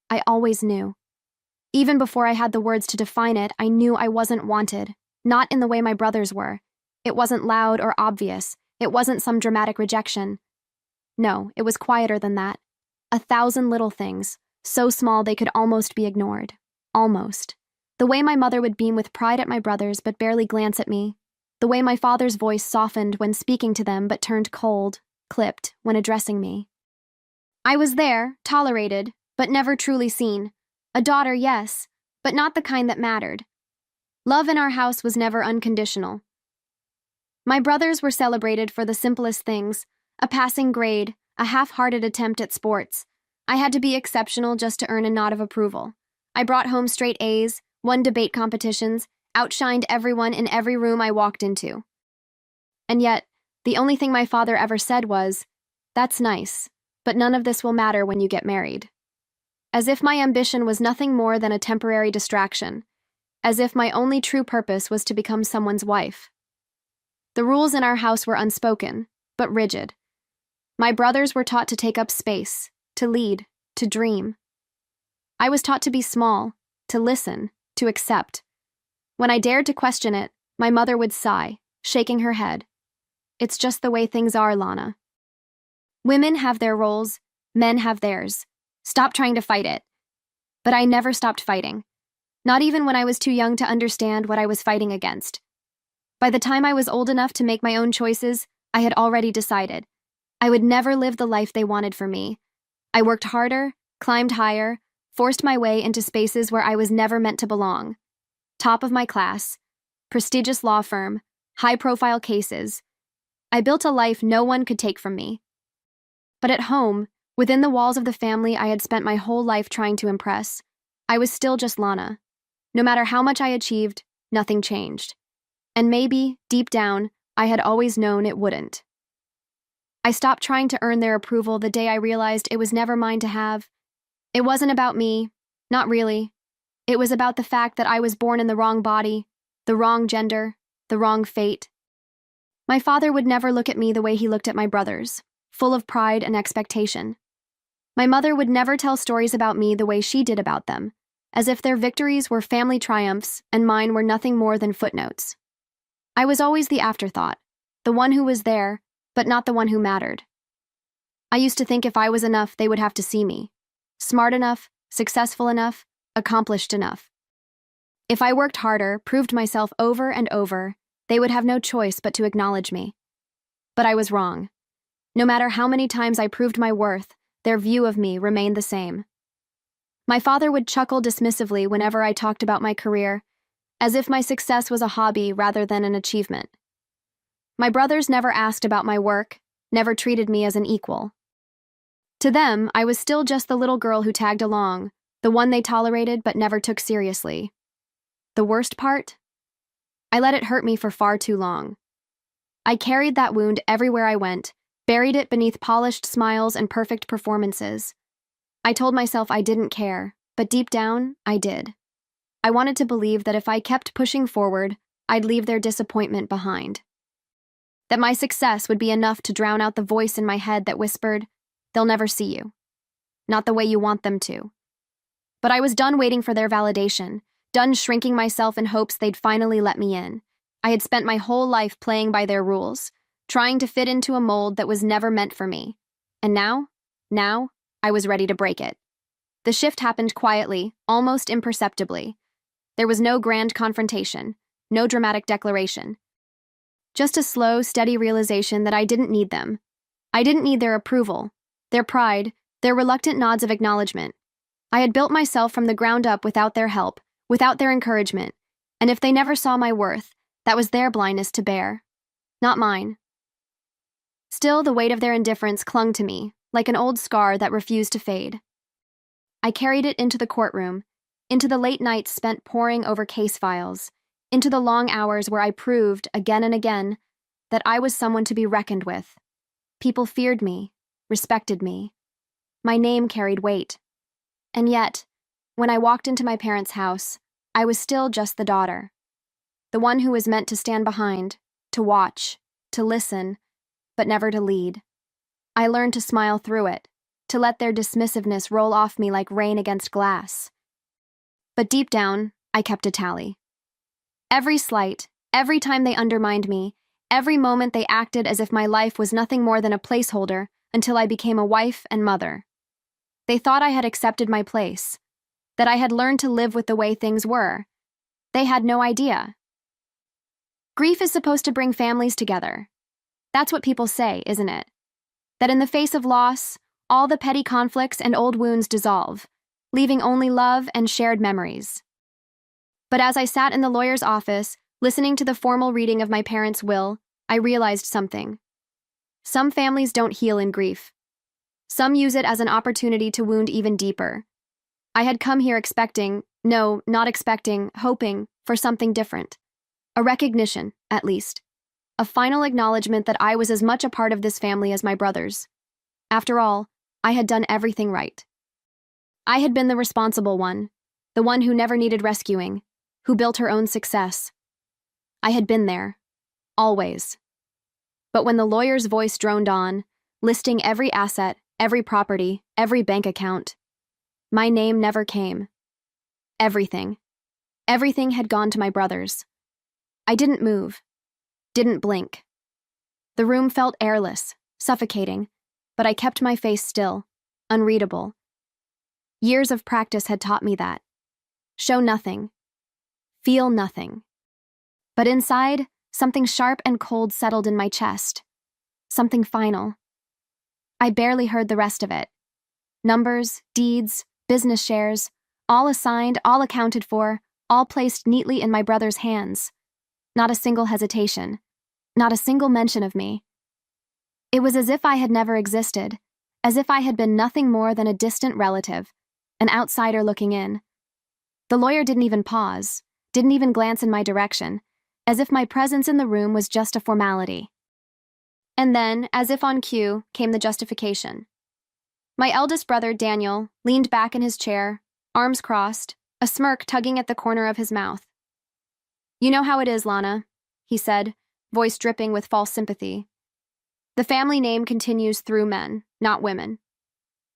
I always knew. Even before I had the words to define it, I knew I wasn't wanted, not in the way my brothers were. It wasn't loud or obvious. It wasn't some dramatic rejection. No, it was quieter than that. 1,000 little things, so small they could almost be ignored. Almost. The way my mother would beam with pride at my brothers but barely glance at me. The way my father's voice softened when speaking to them but turned cold, clipped, when addressing me. I was there, tolerated, but never truly seen. A daughter, yes, but not the kind that mattered. Love in our house was never unconditional. My brothers were celebrated for the simplest things, a passing grade, a half-hearted attempt at sports. I had to be exceptional just to earn a nod of approval. I brought home straight A's, won debate competitions, outshined everyone in every room I walked into. And yet, the only thing my father ever said was, "That's nice, but none of this will matter when you get married." As if my ambition was nothing more than a temporary distraction, as if my only true purpose was to become someone's wife. The rules in our house were unspoken, but rigid. My brothers were taught to take up space, to lead, to dream. I was taught to be small, to listen, to accept. When I dared to question it, my mother would sigh, shaking her head. "It's just the way things are, Lana. Women have their roles, men have theirs. Stop trying to fight it." But I never stopped fighting. Not even when I was too young to understand what I was fighting against. By the time I was old enough to make my own choices, I had already decided. I would never live the life they wanted for me. I worked harder, climbed higher, forced my way into spaces where I was never meant to belong. Top of my class, prestigious law firm, high-profile cases. I built a life no one could take from me. But at home, within the walls of the family I had spent my whole life trying to impress, I was still just Lana. No matter how much I achieved, nothing changed. And maybe, deep down, I had always known it wouldn't. I stopped trying to earn their approval the day I realized it was never mine to have. It wasn't about me, not really. It was about the fact that I was born in the wrong body, the wrong gender, the wrong fate. My father would never look at me the way he looked at my brothers, full of pride and expectation. My mother would never tell stories about me the way she did about them, as if their victories were family triumphs and mine were nothing more than footnotes. I was always the afterthought, the one who was there, but not the one who mattered. I used to think if I was enough, they would have to see me. Smart enough, successful enough, accomplished enough. If I worked harder, proved myself over and over, they would have no choice but to acknowledge me. But I was wrong. No matter how many times I proved my worth, their view of me remained the same. My father would chuckle dismissively whenever I talked about my career, as if my success was a hobby rather than an achievement. My brothers never asked about my work, never treated me as an equal. To them, I was still just the little girl who tagged along, the one they tolerated but never took seriously. The worst part? I let it hurt me for far too long. I carried that wound everywhere I went, buried it beneath polished smiles and perfect performances. I told myself I didn't care, but deep down, I did. I wanted to believe that if I kept pushing forward, I'd leave their disappointment behind. That my success would be enough to drown out the voice in my head that whispered, "They'll never see you. Not the way you want them to." But I was done waiting for their validation, done shrinking myself in hopes they'd finally let me in. I had spent my whole life playing by their rules, trying to fit into a mold that was never meant for me. And now, I was ready to break it. The shift happened quietly, almost imperceptibly. There was no grand confrontation, no dramatic declaration. Just a slow, steady realization that I didn't need them. I didn't need their approval, their pride, their reluctant nods of acknowledgement. I had built myself from the ground up without their help, without their encouragement, and if they never saw my worth, that was their blindness to bear, not mine. Still, the weight of their indifference clung to me, like an old scar that refused to fade. I carried it into the courtroom, into the late nights spent poring over case files, into the long hours where I proved, again and again, that I was someone to be reckoned with. People feared me, respected me. My name carried weight. And yet, when I walked into my parents' house, I was still just the daughter. The one who was meant to stand behind, to watch, to listen, but never to lead. I learned to smile through it, to let their dismissiveness roll off me like rain against glass. But deep down, I kept a tally. Every slight, every time they undermined me, every moment they acted as if my life was nothing more than a placeholder until I became a wife and mother. They thought I had accepted my place, that I had learned to live with the way things were. They had no idea. Grief is supposed to bring families together. That's what people say, isn't it? That in the face of loss, all the petty conflicts and old wounds dissolve, leaving only love and shared memories. But as I sat in the lawyer's office, listening to the formal reading of my parents' will, I realized something. Some families don't heal in grief. Some use it as an opportunity to wound even deeper. I had come here hoping for something different. A recognition, at least. A final acknowledgement that I was as much a part of this family as my brothers. After all, I had done everything right. I had been the responsible one, the one who never needed rescuing, who built her own success. I had been there. Always. But when the lawyer's voice droned on, listing every asset, every property, every bank account, my name never came. Everything. Everything had gone to my brothers. I didn't move. Didn't blink. The room felt airless, suffocating, but I kept my face still, unreadable. Years of practice had taught me that. Show nothing. Feel nothing. But inside, something sharp and cold settled in my chest. Something final. I barely heard the rest of it. Numbers, deeds, business shares, all assigned, all accounted for, all placed neatly in my brother's hands. Not a single hesitation. Not a single mention of me. It was as if I had never existed, as if I had been nothing more than a distant relative, an outsider looking in. The lawyer didn't even pause, didn't even glance in my direction, as if my presence in the room was just a formality. And then, as if on cue, came the justification. My eldest brother, Daniel, leaned back in his chair, arms crossed, a smirk tugging at the corner of his mouth. "You know how it is, Lana," he said, voice dripping with false sympathy. "The family name continues through men, not women."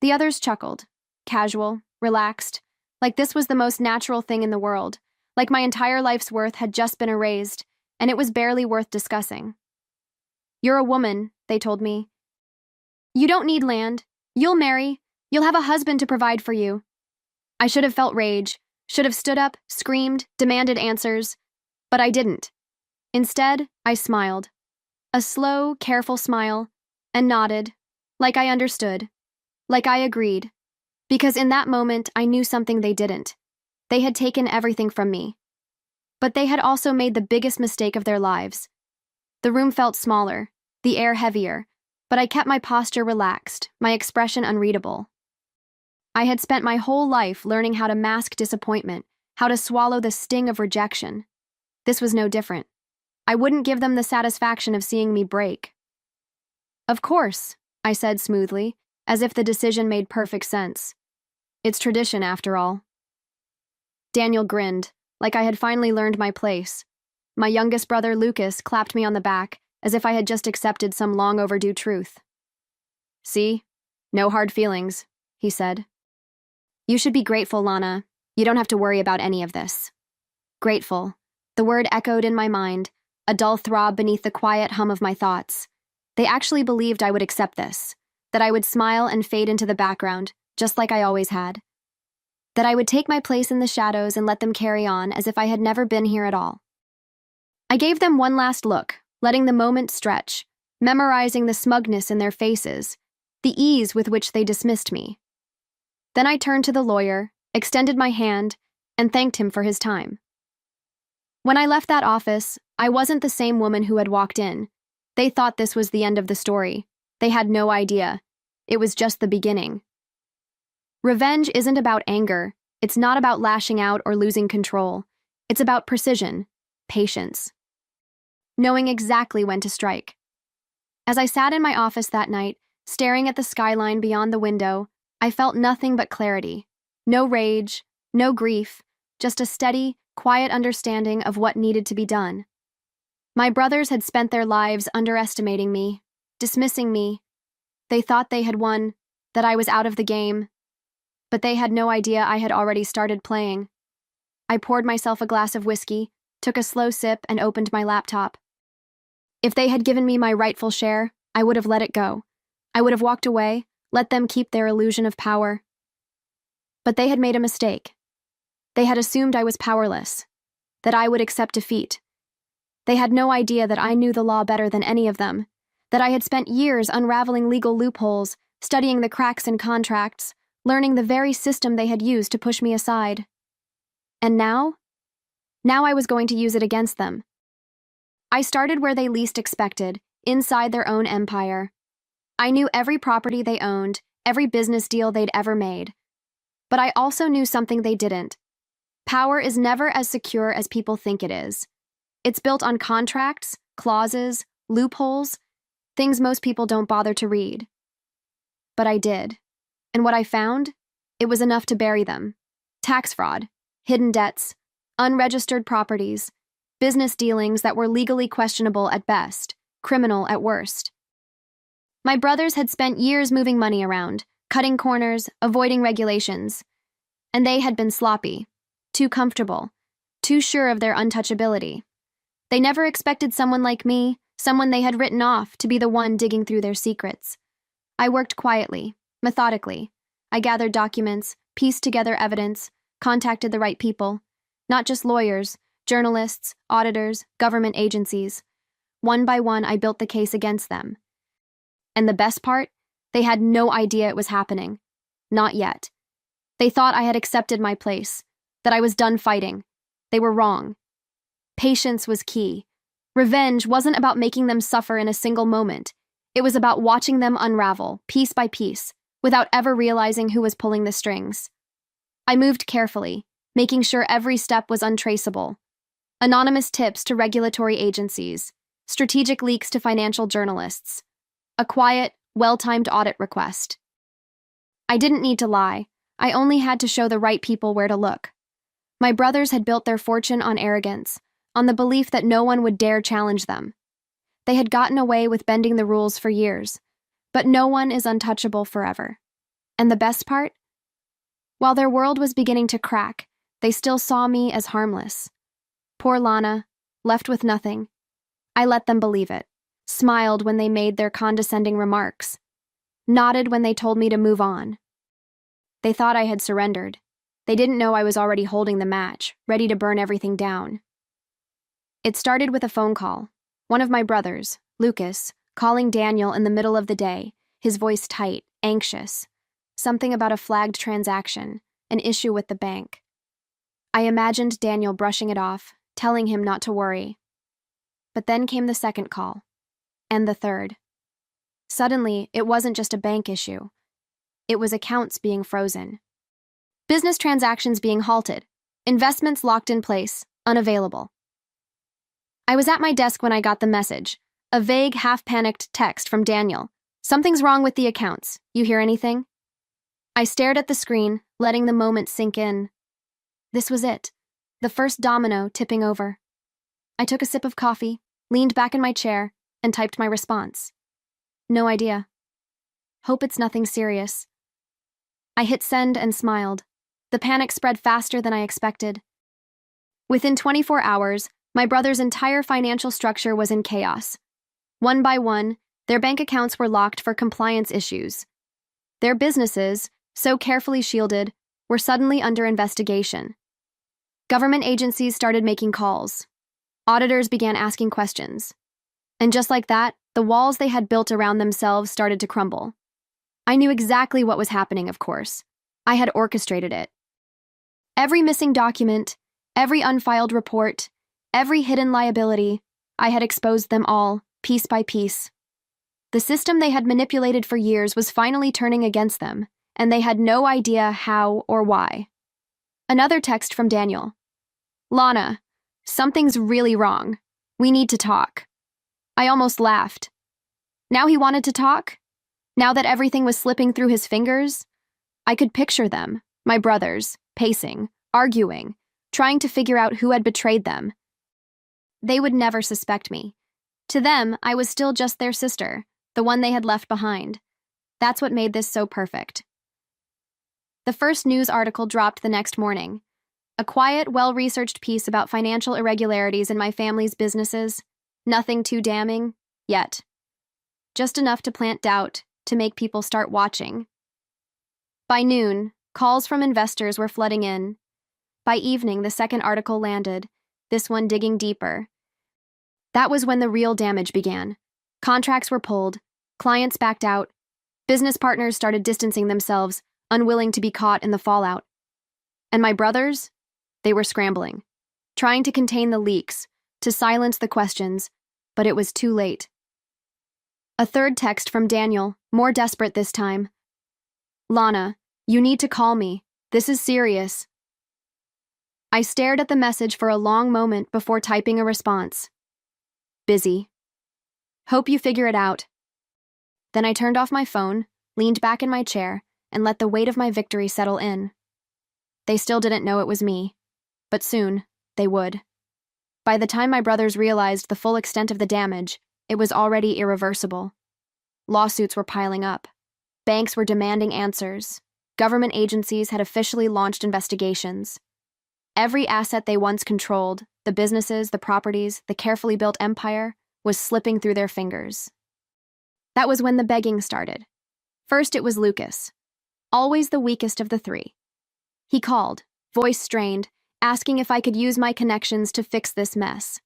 The others chuckled, casual, relaxed, like this was the most natural thing in the world, like my entire life's worth had just been erased, and it was barely worth discussing. "You're a woman," they told me. "You don't need land. You'll marry. You'll have a husband to provide for you." I should have felt rage, should have stood up, screamed, demanded answers, but I didn't. Instead, I smiled. A slow, careful smile, and nodded, like I understood, like I agreed, because in that moment I knew something they didn't. They had taken everything from me. But they had also made the biggest mistake of their lives. The room felt smaller, the air heavier, but I kept my posture relaxed, my expression unreadable. I had spent my whole life learning how to mask disappointment, how to swallow the sting of rejection. This was no different. I wouldn't give them the satisfaction of seeing me break. "Of course," I said smoothly, as if the decision made perfect sense. "It's tradition, after all." Daniel grinned, like I had finally learned my place. My youngest brother, Lucas, clapped me on the back, as if I had just accepted some long overdue truth. "See? No hard feelings," he said. "You should be grateful, Lana. You don't have to worry about any of this." Grateful. The word echoed in my mind, a dull throb beneath the quiet hum of my thoughts. They actually believed I would accept this, that I would smile and fade into the background, just like I always had. That I would take my place in the shadows and let them carry on as if I had never been here at all. I gave them one last look, letting the moment stretch, memorizing the smugness in their faces, the ease with which they dismissed me. Then I turned to the lawyer, extended my hand, and thanked him for his time. When I left that office, I wasn't the same woman who had walked in. They thought this was the end of the story. They had no idea. It was just the beginning. Revenge isn't about anger. It's not about lashing out or losing control. It's about precision, patience, knowing exactly when to strike. As I sat in my office that night, staring at the skyline beyond the window, I felt nothing but clarity. No rage, no grief, just a steady, quiet understanding of what needed to be done. My brothers had spent their lives underestimating me, dismissing me. They thought they had won that I was out of the game, but they had no idea I had already started playing. I poured myself a glass of whiskey, took a slow sip, and opened my laptop. If they had given me my rightful share, I would have let it go. I would have walked away, let them keep their illusion of power. But they had made a mistake. They had assumed I was powerless, that I would accept defeat. They had no idea that I knew the law better than any of them, that I had spent years unraveling legal loopholes, studying the cracks in contracts, learning the very system they had used to push me aside. And now? Now I was going to use it against them. I started where they least expected, inside their own empire. I knew every property they owned, every business deal they'd ever made. But I also knew something they didn't. Power is never as secure as people think it is. It's built on contracts, clauses, loopholes, things most people don't bother to read. But I did. And what I found? It was enough to bury them. Tax fraud, hidden debts, unregistered properties, business dealings that were legally questionable at best, criminal at worst. My brothers had spent years moving money around, cutting corners, avoiding regulations. And they had been sloppy, too comfortable, too sure of their untouchability. They never expected someone like me, someone they had written off, to be the one digging through their secrets. I worked quietly, methodically. I gathered documents, pieced together evidence, contacted the right people. Not just lawyers, journalists, auditors, government agencies. One by one, I built the case against them. And the best part? They had no idea it was happening. Not yet. They thought I had accepted my place, that I was done fighting. They were wrong. Patience was key. Revenge wasn't about making them suffer in a single moment. It was about watching them unravel, piece by piece, without ever realizing who was pulling the strings. I moved carefully, making sure every step was untraceable. Anonymous tips to regulatory agencies, strategic leaks to financial journalists, a quiet, well-timed audit request. I didn't need to lie. I only had to show the right people where to look. My brothers had built their fortune on arrogance, on the belief that no one would dare challenge them. They had gotten away with bending the rules for years, but no one is untouchable forever. And the best part? While their world was beginning to crack, they still saw me as harmless. Poor Lana, left with nothing. I let them believe it, smiled when they made their condescending remarks, nodded when they told me to move on. They thought I had surrendered. They didn't know I was already holding the match, ready to burn everything down. It started with a phone call. One of my brothers, Lucas, calling Daniel in the middle of the day, his voice tight, anxious. Something about a flagged transaction, an issue with the bank. I imagined Daniel brushing it off, telling him not to worry. But then came the second call, and the third. Suddenly, it wasn't just a bank issue. It was accounts being frozen. Business transactions being halted, investments locked in place, unavailable. I was at my desk when I got the message, a vague, half-panicked text from Daniel. "Something's wrong with the accounts. You hear anything?" I stared at the screen, letting the moment sink in. This was it, the first domino tipping over. I took a sip of coffee, leaned back in my chair, and typed my response. No idea. Hope it's nothing serious. I hit send and smiled. The panic spread faster than I expected. Within 24 hours, my brother's entire financial structure was in chaos. One by one, their bank accounts were locked for compliance issues. Their businesses, so carefully shielded, were suddenly under investigation. Government agencies started making calls. Auditors began asking questions. And just like that, the walls they had built around themselves started to crumble. I knew exactly what was happening, of course. I had orchestrated it. Every missing document, every unfiled report, every hidden liability, I had exposed them all, piece by piece. The system they had manipulated for years was finally turning against them, and they had no idea how or why. Another text from Daniel. "Lana, something's really wrong. We need to talk." I almost laughed. Now he wanted to talk? Now that everything was slipping through his fingers? I could picture them, my brothers, pacing, arguing, trying to figure out who had betrayed them. They would never suspect me. To them, I was still just their sister, the one they had left behind. That's what made this so perfect. The first news article dropped the next morning. A quiet, well-researched piece about financial irregularities in my family's businesses. Nothing too damning, yet. Just enough to plant doubt, to make people start watching. By noon, calls from investors were flooding in. By evening, the second article landed, this one digging deeper. That was when the real damage began. Contracts were pulled, clients backed out, business partners started distancing themselves, unwilling to be caught in the fallout. And my brothers? They were scrambling, trying to contain the leaks, to silence the questions, but it was too late. A third text from Daniel, more desperate this time. "Lana, you need to call me. This is serious." I stared at the message for a long moment before typing a response. "Busy. Hope you figure it out." Then I turned off my phone, leaned back in my chair, and let the weight of my victory settle in. They still didn't know it was me, but soon they would. By the time my brothers realized the full extent of the damage, it was already irreversible. Lawsuits were piling up. Banks were demanding answers. Government agencies had officially launched investigations. Every asset they once controlled, the businesses, the properties, the carefully built empire, was slipping through their fingers. That was when the begging started. First it was Lucas, always the weakest of the three. He called, voice strained, asking if I could use my connections to fix this mess.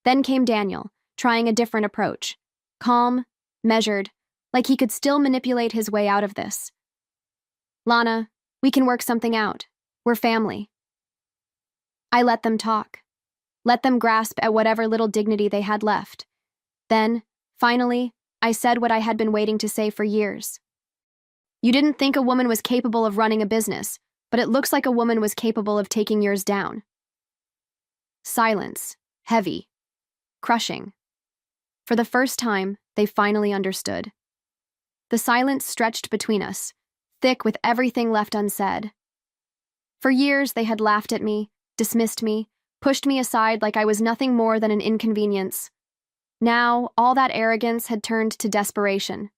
Then came Daniel, trying a different approach. Calm, measured, like he could still manipulate his way out of this. "Lana, we can work something out. We're family." I let them talk. Let them grasp at whatever little dignity they had left. Then, finally, I said what I had been waiting to say for years. "You didn't think a woman was capable of running a business, but it looks like a woman was capable of taking yours down." Silence, heavy, crushing. For the first time, they finally understood. The silence stretched between us, thick with everything left unsaid. For years, they had laughed at me, dismissed me, pushed me aside like I was nothing more than an inconvenience. Now, all that arrogance had turned to desperation.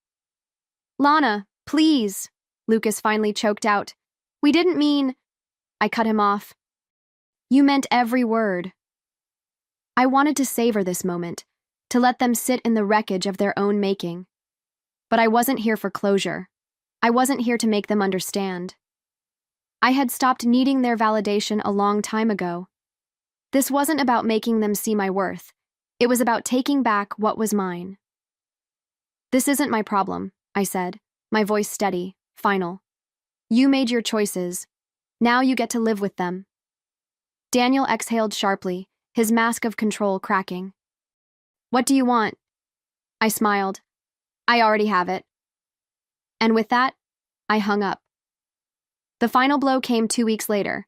"Lana, please," Lucas finally choked out. "We didn't mean—" I cut him off. "You meant every word." I wanted to savor this moment, to let them sit in the wreckage of their own making. But I wasn't here for closure. I wasn't here to make them understand. I had stopped needing their validation a long time ago. This wasn't about making them see my worth. It was about taking back what was mine. "This isn't my problem," I said, my voice steady, final. "You made your choices. Now you get to live with them." Daniel exhaled sharply, his mask of control cracking. "What do you want?" I smiled. "I already have it." And with that, I hung up. The final blow came 2 weeks later.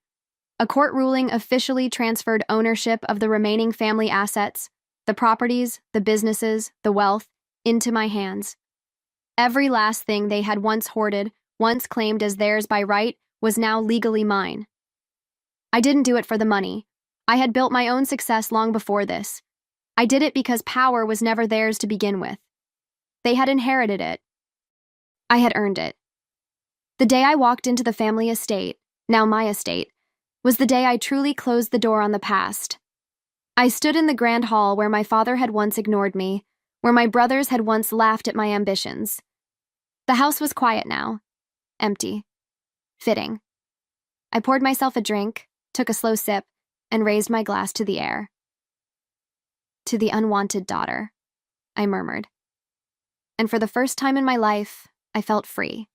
A court ruling officially transferred ownership of the remaining family assets, the properties, the businesses, the wealth, into my hands. Every last thing they had once hoarded, once claimed as theirs by right, was now legally mine. I didn't do it for the money. I had built my own success long before this. I did it because power was never theirs to begin with. They had inherited it. I had earned it. The day I walked into the family estate, now my estate, was the day I truly closed the door on the past. I stood in the grand hall where my father had once ignored me, where my brothers had once laughed at my ambitions. The house was quiet now, empty, fitting. I poured myself a drink, took a slow sip, and raised my glass to the air. "To the unwanted daughter," I murmured. And for the first time in my life, I felt free.